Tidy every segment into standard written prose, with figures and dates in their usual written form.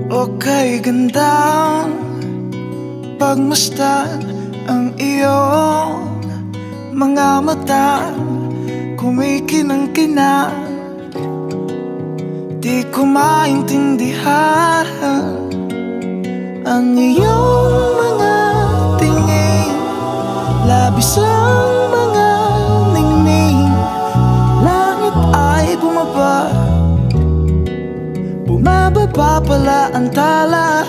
O kay gandang pagmasdan ang iyong mga mata, kumikinang-kinang. Di ko maintindihan ang iyong mga tingin, labis ang mga ningning. Langit ay bumaba, bumababa pala ang tala.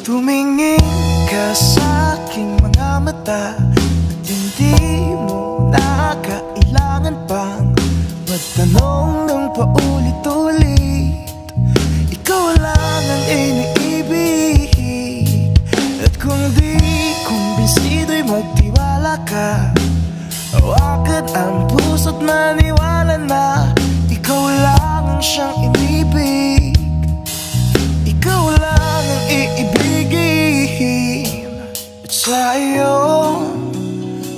Tumingin ka sa aking mga mata at hindi mo na kailangan pang magtanong ng paulit-ulit. Ikaw lang ang iniibig, at kung di kumbinsido'y magtiwala ka. Hawakan ang puso't maniwala na ikaw lang ang siyang inibig. Ikaw lang ang iibigin. At sa iyong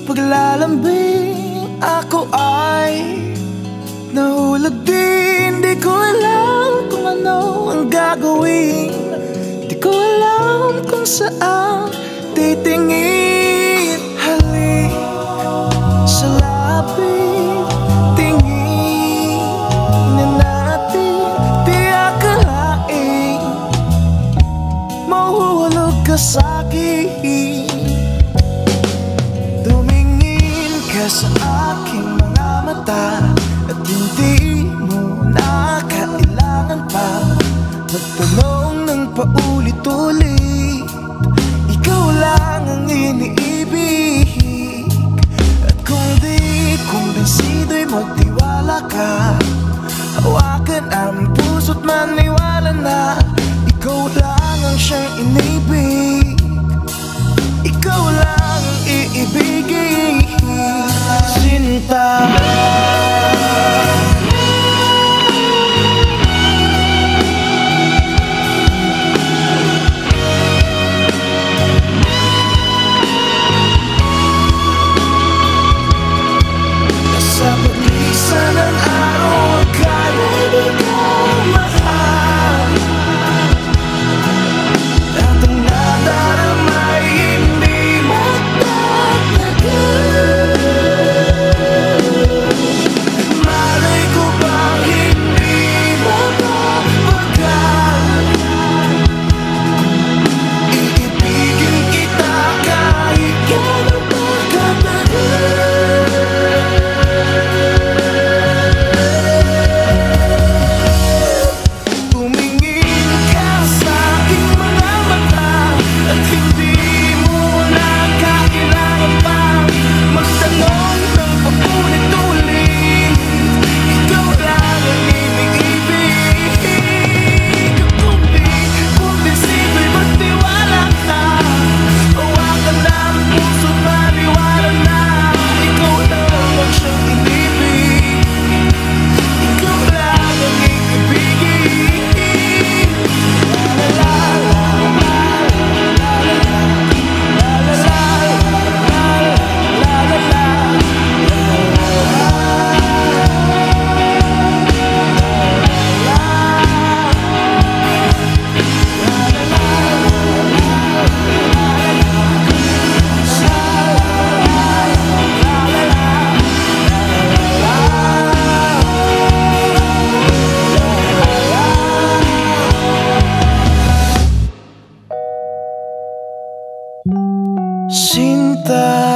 paglalambing ako ay nahulog din. Di ko alam kung ano ang gagawin, di ko alam kung saan titingin. Halik sa lapit, tingin na natin. Di akalain mahuhulog ka sa'kin. Tumingin ka sa aking mga mata at hindi mo na kailangan pa magtanong ng paulit-ulit. Ikaw lang ang iniibig, at kung di kumbinsido'y magtiwala ka. Hawakan ang puso't maniwala na ikaw lang ang siyang inibig. Ikaw lang ang iibigin, Sinta. Sa paglisan ng araw, akala di ko mahal, at ang nadarama ay hindi magtatagal. Malay ko bang hindi mapapagal, iibigin kita kahit gano'n pa katagal. Sinta.